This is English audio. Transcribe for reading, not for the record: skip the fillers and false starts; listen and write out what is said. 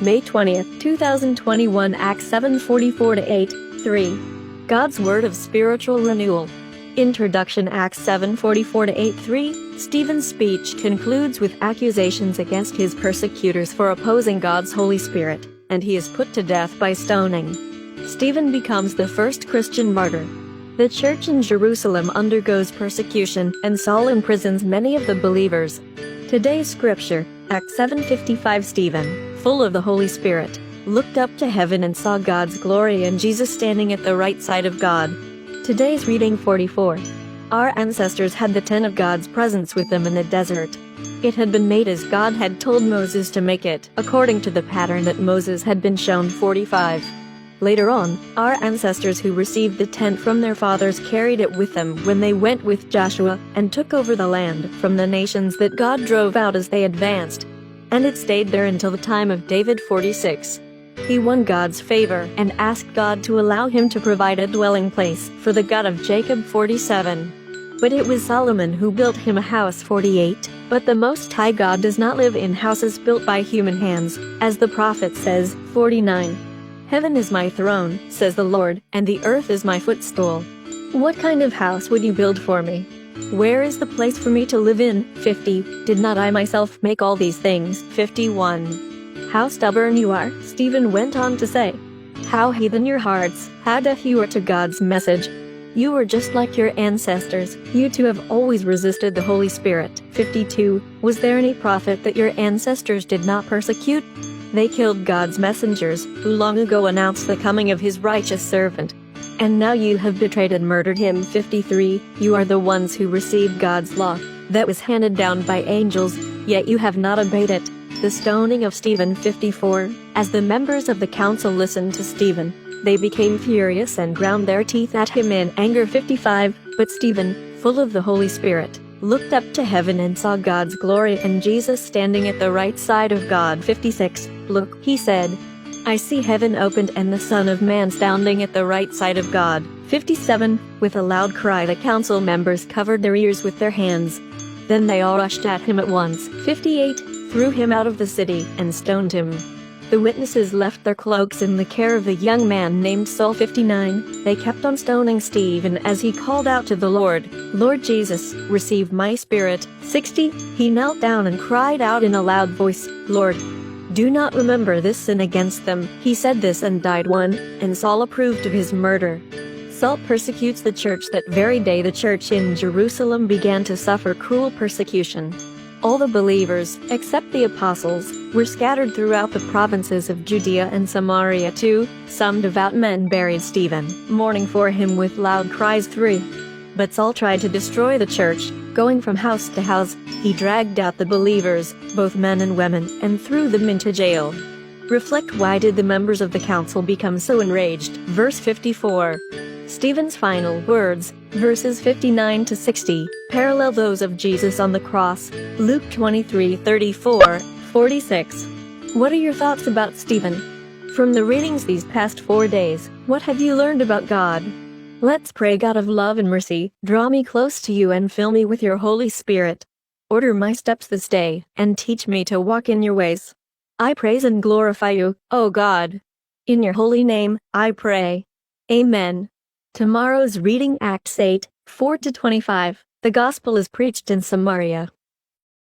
May 20th, 2021. Acts 7:44-8, 3. God's Word of Spiritual Renewal. Introduction. Acts 7:44-8, 3. Stephen's speech concludes with accusations against his persecutors for opposing God's Holy Spirit, and he is put to death by stoning. Stephen becomes the first Christian martyr. The church in Jerusalem undergoes persecution, and Saul imprisons many of the believers. Today's scripture, Acts 7:55. Stephen, full of the Holy Spirit, looked up to heaven and saw God's glory and Jesus standing at the right side of God. Today's reading 44. Our ancestors had the tent of God's presence with them in the desert. It had been made as God had told Moses to make it, according to the pattern that Moses had been shown. 45. Later on, our ancestors who received the tent from their fathers carried it with them when they went with Joshua and took over the land from the nations that God drove out as they advanced. And it stayed there until the time of David. 46. He won God's favor and asked God to allow him to provide a dwelling place for the God of Jacob. 47. But it was Solomon who built him a house. 48. But the Most High God does not live in houses built by human hands, as the prophet says. 49. Heaven is my throne, says the Lord, and the earth is my footstool. What kind of house would you build for me? Where is the place for me to live in? 50. Did not I myself make all these things? 51. How stubborn you are, Stephen went on to say. How heathen your hearts, how deaf you are to God's message. You are just like your ancestors, you too have always resisted the Holy Spirit. 52. Was there any prophet that your ancestors did not persecute? They killed God's messengers, who long ago announced the coming of his righteous servant. And now you have betrayed and murdered him. 53. You are the ones who received God's law, that was handed down by angels, yet you have not obeyed it. The stoning of Stephen. 54. As the members of the council listened to Stephen, they became furious and ground their teeth at him in anger. 55. But Stephen, full of the Holy Spirit, looked up to heaven and saw God's glory and Jesus standing at the right side of God. 56. Look, he said, I see heaven opened and the Son of Man standing at the right side of God. 57. With a loud cry the council members covered their ears with their hands. Then they all rushed at him at once. 58. Threw him out of the city and stoned him. The witnesses left their cloaks in the care of a young man named Saul. 59. They kept on stoning Stephen as he called out to the Lord, Lord Jesus, receive my spirit. 60. He knelt down and cried out in a loud voice, Lord, do not remember this sin against them. He said this and died. 1. And Saul approved of his murder. Saul persecutes the church. That very day the church in Jerusalem began to suffer cruel persecution. All the believers, except the apostles, were scattered throughout the provinces of Judea and Samaria too. Some devout men buried Stephen, mourning for him with loud cries. 3. But Saul tried to destroy the church. Going from house to house, he dragged out the believers, both men and women, and threw them into jail. Reflect, why did the members of the council become so enraged? Verse 54. Stephen's final words, verses 59-60, parallel those of Jesus on the cross. Luke 23:34, 46. What are your thoughts about Stephen? From the readings these past 4 days, what have you learned about God? Let's pray. God of love and mercy, draw me close to you and fill me with your Holy Spirit. Order my steps this day, and teach me to walk in your ways. I praise and glorify you, O God. In your holy name, I pray. Amen. Tomorrow's reading, Acts 8:4-25. The gospel is preached in Samaria.